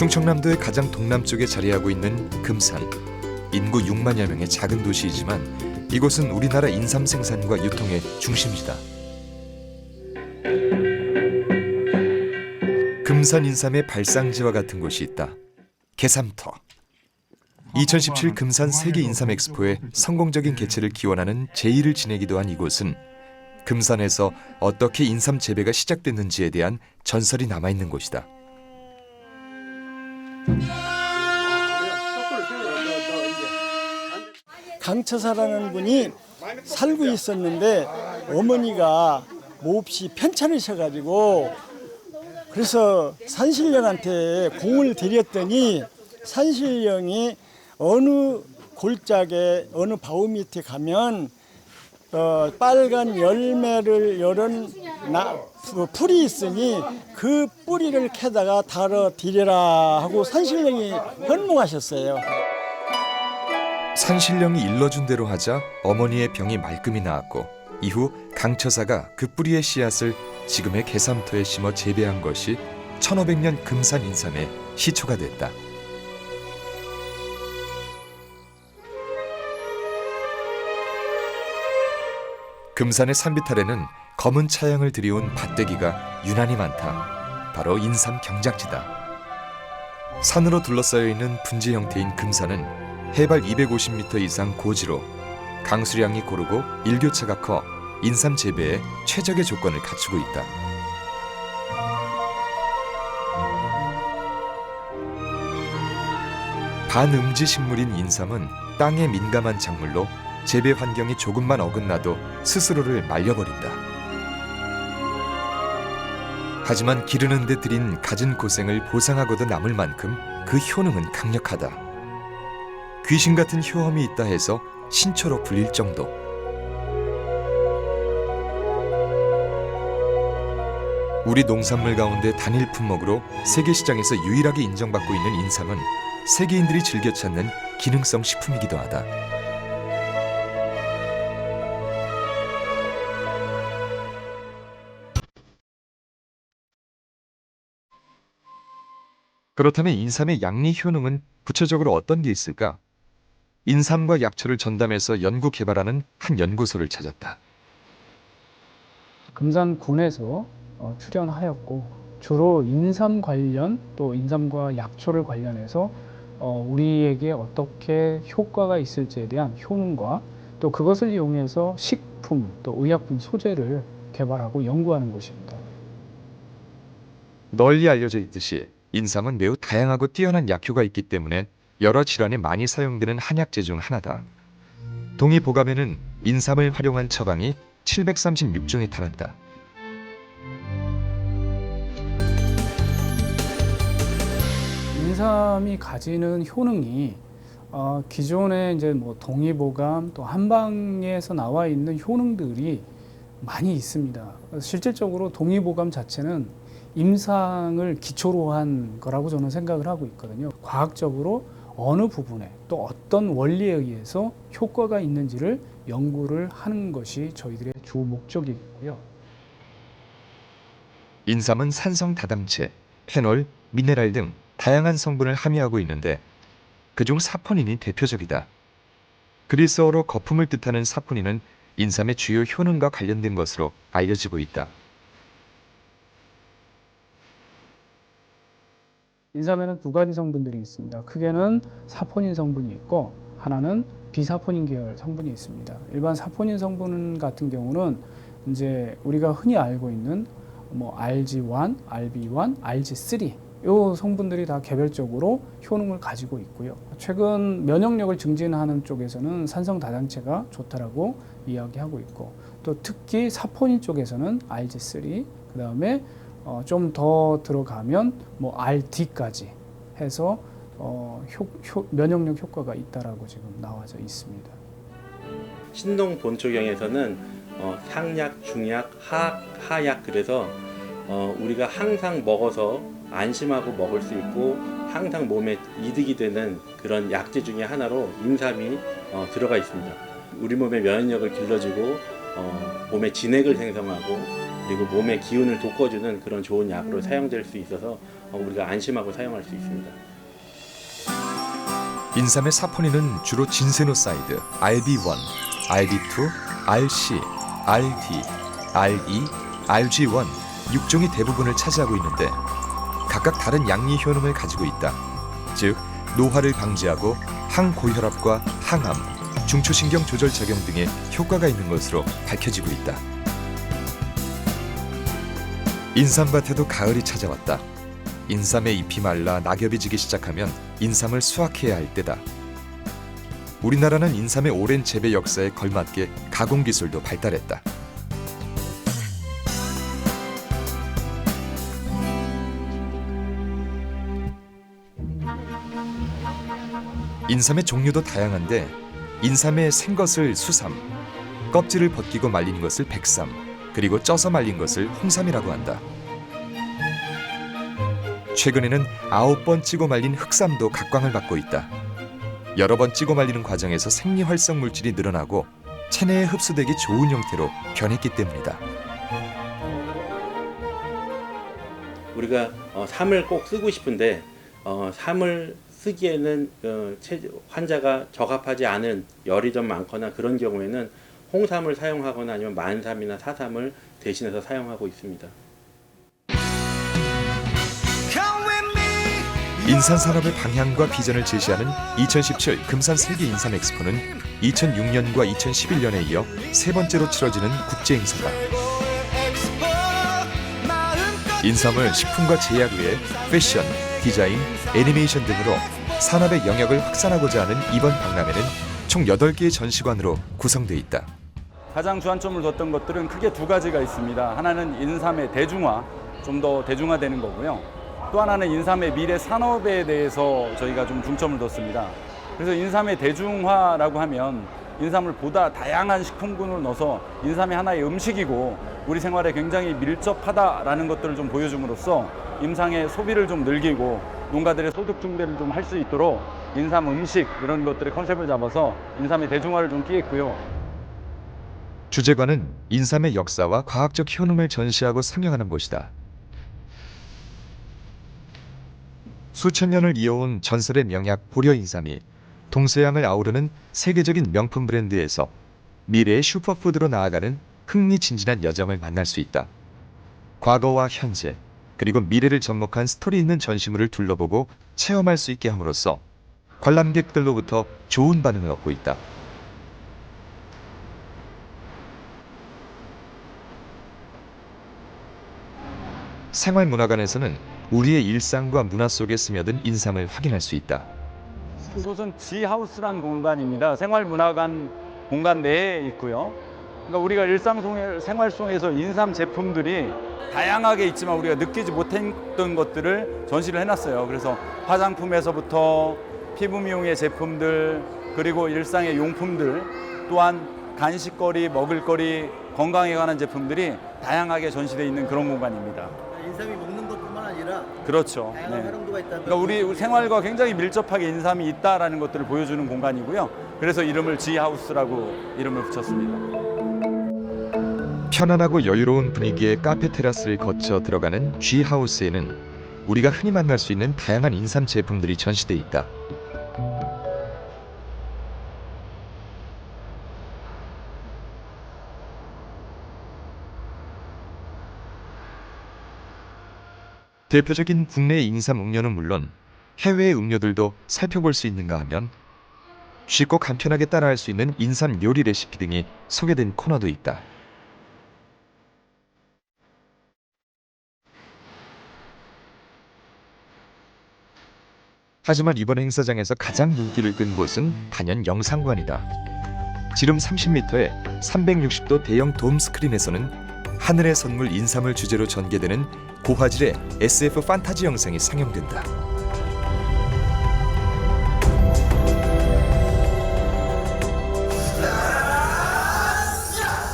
충청남도의 가장 동남쪽에 자리하고 있는 금산. 인구 6만여 명의 작은 도시이지만 이곳은 우리나라 인삼 생산과 유통의 중심지다. 금산 인삼의 발상지와 같은 곳이 있다. 개삼터. 2017 금산 세계 인삼 엑스포의 성공적인 개최를 기원하는 제의를 지내기도 한 이곳은 금산에서 어떻게 인삼 재배가 시작됐는지에 대한 전설이 남아있는 곳이다. 강처사라는 분이 살고 있었는데 어머니가 몹시 편찮으셔가지고 그래서 산신령한테 공을 들였더니 산신령이 어느 골짜기에 어느 바위 밑에 가면 빨간 열매를 열은 풀이 있으니 그 뿌리를 캐다가 달아 드리라 하고 산신령이 현몽하셨어요. 산신령이 일러준 대로 하자 어머니의 병이 말끔히 나았고 이후 강처사가 그 뿌리의 씨앗을 지금의 개삼터에 심어 재배한 것이 1500년 금산 인삼의 시초가 됐다. 금산의 산비탈에는 검은 차양을 들이온 밭대기가 유난히 많다. 바로 인삼 경작지다. 산으로 둘러싸여 있는 분지 형태인 금산은 해발 250m 이상 고지로 강수량이 고르고 일교차가 커 인삼 재배에 최적의 조건을 갖추고 있다. 반음지 식물인 인삼은 땅에 민감한 작물로 재배 환경이 조금만 어긋나도 스스로를 말려버린다. 하지만 기르는 데 들인 갖은 고생을 보상하고도 남을 만큼 그 효능은 강력하다. 귀신 같은 효험이 있다 해서 신초로 불릴 정도. 우리 농산물 가운데 단일 품목으로 세계 시장에서 유일하게 인정받고 있는 인삼은 세계인들이 즐겨 찾는 기능성 식품이기도 하다. 그렇다면 인삼의 양리 효능은 구체적으로 어떤 게 있을까? 인삼과 약초를 전담해서 연구 개발하는 한 연구소를 찾았다. 금산군에서 출연하였고 주로 인삼 관련 또 인삼과 약초를 관련해서 우리에게 어떻게 효과가 있을지에 대한 효능과 또 그것을 이용해서 식품 또 의약품 소재를 개발하고 연구하는 곳입니다. 널리 알려져 있듯이 인삼은 매우 다양하고 뛰어난 약효가 있기 때문에 여러 질환에 많이 사용되는 한약재 중 하나다. 동의보감에는 인삼을 활용한 처방이 736종에 달한다. 인삼이 가지는 효능이 기존에 이제 뭐 동의보감 또 한방에서 나와 있는 효능들이 많이 있습니다. 실질적으로 동의보감 자체는 임상을 기초로 한 거라고 저는 생각을 하고 있거든요. 과학적으로 어느 부분에 또 어떤 원리에 의해서 효과가 있는지를 연구를 하는 것이 저희들의 주 목적이고요. 인삼은 산성 다당체, 페놀, 미네랄 등 다양한 성분을 함유하고 있는데 그중 사포닌이 대표적이다. 그리스어로 거품을 뜻하는 사포닌은 인삼의 주요 효능과 관련된 것으로 알려지고 있다. 인삼에는 두 가지 성분들이 있습니다. 크게는 사포닌 성분이 있고 하나는 비사포닌 계열 성분이 있습니다. 일반 사포닌 성분 같은 경우는 이제 우리가 흔히 알고 있는 뭐 RG1, RB1, RG3 이 성분들이 다 개별적으로 효능을 가지고 있고요. 최근 면역력을 증진하는 쪽에서는 산성 다당체가 좋다라고 이야기하고 있고 또 특히 사포닌 쪽에서는 RG3 그다음에 좀 더 들어가면 뭐 RD까지 해서 면역력 효과가 있다라고 지금 나와져 있습니다. 신동 본초경에서는 상약, 중약, 하약 그래서 우리가 항상 먹어서 안심하고 먹을 수 있고 항상 몸에 이득이 되는 그런 약재 중에 하나로 인삼이 들어가 있습니다. 우리 몸의 면역력을 길러주고 몸의 진액을 생성하고 그리고 몸의 기운을 돋궈주는 그런 좋은 약으로 사용될 수 있어서 우리가 안심하고 사용할 수 있습니다. 인삼의 사포닌은 주로 진세노사이드, RB1, RB2, RC, RD, RE, RG1 6종이 대부분을 차지하고 있는데 각각 다른 양리 효능을 가지고 있다. 즉 노화를 방지하고 항고혈압과 항암, 중추신경 조절 작용 등의 효과가 있는 것으로 밝혀지고 있다. 인삼밭에도 가을이 찾아왔다. 인삼의 잎이 말라 낙엽이 지기 시작하면 인삼을 수확해야 할 때다. 우리나라는 인삼의 오랜 재배 역사에 걸맞게 가공 기술도 발달했다. 인삼의 종류도 다양한데 인삼의 생것을 수삼, 껍질을 벗기고 말린 것을 백삼, 그리고 쪄서 말린 것을 홍삼이라고 한다. 최근에는 9번 찌고 말린 흑삼도 각광을 받고 있다. 여러 번 찌고 말리는 과정에서 생리활성 물질이 늘어나고 체내에 흡수되기 좋은 형태로 변했기 때문이다. 우리가 삼을 꼭 쓰고 싶은데 삼을 쓰기에는 환자가 적합하지 않은 열이 좀 많거나 그런 경우에는 홍삼을 사용하거나 아니면 만삼이나 사삼을 대신해서 사용하고 있습니다. 인삼 산업의 방향과 비전을 제시하는 2017 금산 세계 인삼 엑스포는 2006년과 2011년에 이어 세 번째로 치러지는 국제 행사다. 인삼을 식품과 제약 외에 패션, 디자인, 애니메이션 등으로 산업의 영역을 확산하고자 하는 이번 박람회는 총 8개의 전시관으로 구성되어 있다. 가장 주안점을 뒀던 것들은 크게 두 가지가 있습니다. 하나는 인삼의 대중화, 좀 더 대중화되는 거고요. 또 하나는 인삼의 미래 산업에 대해서 저희가 좀 중점을 뒀습니다. 그래서 인삼의 대중화라고 하면 인삼을 보다 다양한 식품군을 넣어서 인삼이 하나의 음식이고 우리 생활에 굉장히 밀접하다라는 것들을 좀 보여줌으로써 인삼의 소비를 좀 늘리고 농가들의 소득 증대를 좀 할 수 있도록 인삼 음식 이런 것들의 컨셉을 잡아서 인삼의 대중화를 좀 띄했고요. 주제관은 인삼의 역사와 과학적 효능을 전시하고 상영하는 곳이다. 수천 년을 이어온 전설의 명약 보려인삼이 동서양을 아우르는 세계적인 명품 브랜드에서 미래의 슈퍼푸드로 나아가는 흥미진진한 여정을 만날 수 있다. 과거와 현재, 그리고 미래를 접목한 스토리 있는 전시물을 둘러보고 체험할 수 있게 함으로써 관람객들로부터 좋은 반응을 얻고 있다. 생활문화관에서는 우리의 일상과 문화 속에 스며든 인삼을 확인할 수 있다. 이곳은 지하우스라는 공간입니다. 생활문화관 공간 내에 있고요. 그러니까 우리가 생활 속에서 인삼 제품들이 다양하게 있지만 우리가 느끼지 못했던 것들을 전시를 해놨어요. 그래서 화장품에서부터 피부 미용의 제품들, 그리고 일상의 용품들, 또한 간식거리, 먹을거리, 건강에 관한 제품들이 다양하게 전시되어 있는 그런 공간입니다. 인삼이 먹는 것뿐만 아니라 그렇죠. 다양한 네. 활용도가 있다는 그러니까 우리 생활과 굉장히 밀접하게 인삼이 있다라는 것들을 보여주는 공간이고요. 그래서 이름을 지하우스라고 이름을 붙였습니다. 편안하고 여유로운 분위기의 카페 테라스를 거쳐 들어가는 G하우스에는 우리가 흔히 만날 수 있는 다양한 인삼 제품들이 전시돼 있다. 대표적인 국내 인삼 음료는 물론 해외의 음료들도 살펴볼 수 있는가 하면 쉽고 간편하게 따라할 수 있는 인삼 요리 레시피 등이 소개된 코너도 있다. 하지만 이번 행사장에서 가장 눈길을 끈 곳은 단연 영상관이다. 지름 30m의 360도 대형 돔 스크린에서는 하늘의 선물 인삼을 주제로 전개되는 고화질의 SF 판타지 영상이 상영된다.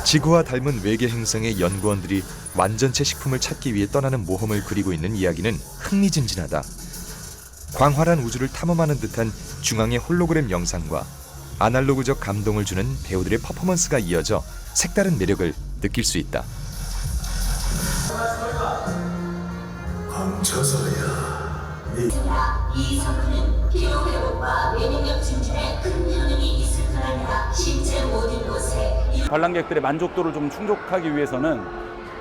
지구와 닮은 외계 행성의 연구원들이 완전체 식품을 찾기 위해 떠나는 모험을 그리고 있는 이야기는 흥미진진하다. 광활한 우주를 탐험하는 듯한 중앙의 홀로그램 영상과 아날로그적 감동을 주는 배우들의 퍼포먼스가 이어져 색다른 매력을 느낄 수 있다. 이 성분은 피로 회복과 면역력 증진에 큰 효능이 있을 뿐 아니라 신체 모든 곳에 관람객들의 만족도를 좀 충족하기 위해서는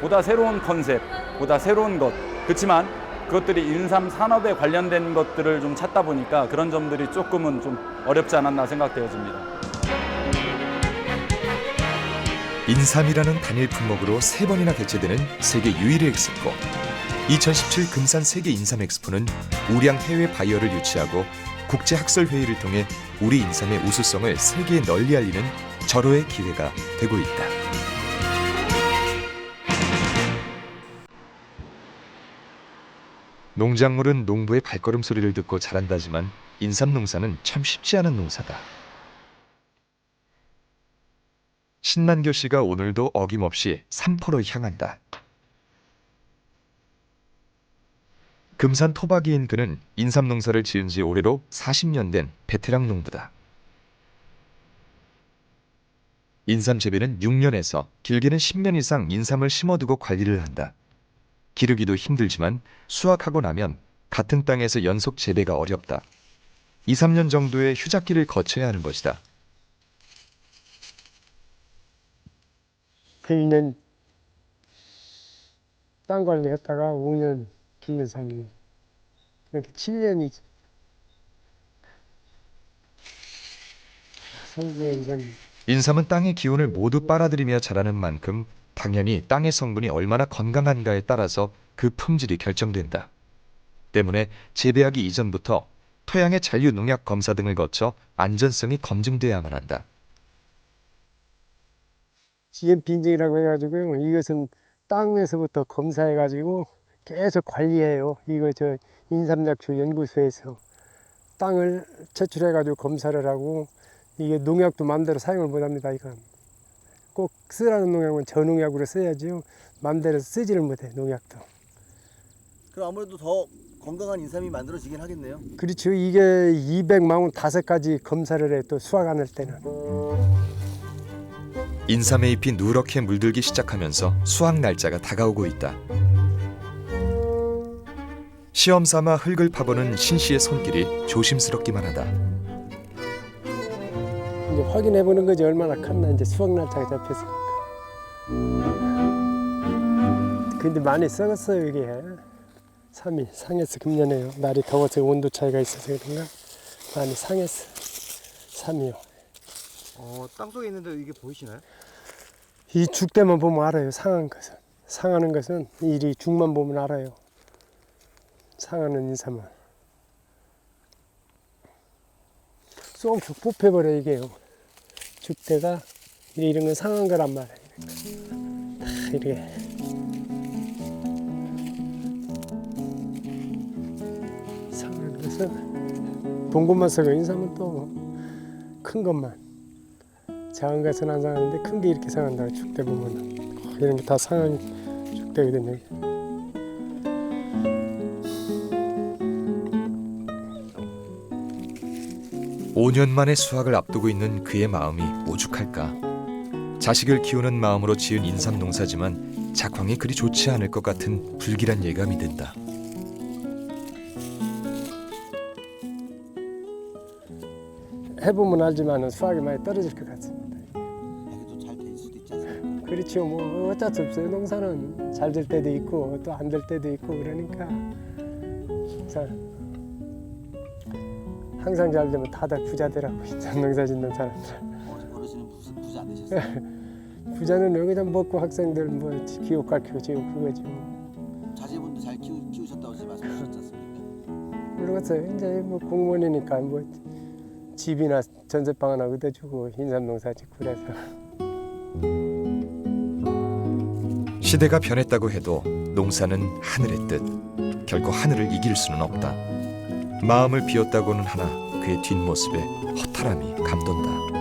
보다 새로운 컨셉, 보다 새로운 것. 그렇지만 그것들이 인삼 산업에 관련된 것들을 좀 찾다 보니까 그런 점들이 조금은 좀 어렵지 않았나 생각되어집니다. 인삼이라는 단일 품목으로 3번이나 개최되는 세계 유일의 엑스포. 2017 금산 세계 인삼 엑스포는 우량 해외 바이어를 유치하고 국제 학술 회의를 통해 우리 인삼의 우수성을 세계에 널리 알리는 절호의 기회가 되고 있다. 농작물은 농부의 발걸음 소리를 듣고 자란다지만 인삼 농사는 참 쉽지 않은 농사다. 신만교 씨가 오늘도 어김없이 삼포로 향한다. 금산 토박이인 그는 인삼 농사를 지은 지 올해로 40년 된 베테랑 농부다. 인삼 재배는 6년에서 길게는 10년 이상 인삼을 심어두고 관리를 한다. 기르기도 힘들지만 수확하고 나면 같은 땅에서 연속 재배가 어렵다. 2, 3년 정도의 휴작기를 거쳐야 하는 것이다. 1년 땅 관리했다가 5년 김인삼이 이렇게 7년이지. 인삼은 땅의 기운을 모두 빨아들이며 자라는 만큼 당연히 땅의 성분이 얼마나 건강한가에 따라서 그 품질이 결정된다. 때문에 재배하기 이전부터 토양의 잔류 농약 검사 등을 거쳐 안전성이 검증돼야만 한다. GMP 인증이라고 해가지고요. 이것은 땅에서부터 검사해가지고 계속 관리해요. 이거 저 인삼약초 연구소에서 땅을 채출해가지고 검사를 하고 이게 농약도 마음대로 사용을 못합니다. 이건 꼭 쓰라는 농약은 저농약으로 써야죠. 마음대로 쓰지를 못해 농약도. 그럼 아무래도 더 건강한 인삼이 만들어지긴 하겠네요. 그렇죠. 이게 245가지 검사를 해 또 수확 안 할 때는. 인삼의 잎이 누렇게 물들기 시작하면서 수확 날짜가 다가오고 있다. 시험 삼아 흙을 파보는 신 씨의 손길이 조심스럽기만 하다. 이제 확인해 보는 거지 얼마나 컸나 이제 수확 날짜가 잡혔으니까. 근데 많이 썩었어요 이게. 3일 상했어. 금년에요. 날이 더워서 온도 차이가 있어서 그런가 많이 상했어. 3이요. 땅속에 있는데 이게 보이시나요? 이 죽대만 보면 알아요. 상한 것은. 상하는 것은 이 죽만 보면 알아요. 상하는 인삼은 쏙쏙 뽑혀버려 이게요. 죽대가 이런 건 상한 거란 말이에요. 다 이렇게 상한 것은 본 것만 썩어. 인삼은 또 큰 것만. 작은 것은 안 상하는데 큰 게 이렇게 상한다. 죽대 보면은 이런 게 다 상한 죽대거든요. 5년 만에 수확을 앞두고 있는 그의 마음이 오죽할까. 자식을 키우는 마음으로 지은 인삼 농사지만 작황이 그리 좋지 않을 것 같은 불길한 예감이 든다. 해보면 알지만 수확이 많이 떨어질 것 같습니다. 그래도 잘 될 수도 있지 않습니까? 그렇죠. 뭐 어쩔 수 없어요. 농사는 잘 될 때도 있고 또 안 될 때도 있고 그러니까 항상 잘 되면 다들 부자더라고. 인삼 농사 짓는 사람들. 어르신은 부자 안 되셨어요? 부자는 여기다 먹고 학생들 뭐 기업 가르치고 지금 그거지. 자제분도 잘 키우셨다고 말씀하셨지 않습니까? 모르겠어요. 이제 뭐 공무원이니까 뭐 집이나 전세방 하나 얻어주고 인삼 농사 짓고 그래서. 시대가 변했다고 해도 농사는 하늘의 뜻. 결코 하늘을 이길 수는 없다. 마음을 비웠다고는 하나 그의 뒷모습에 허탈함이 감돈다.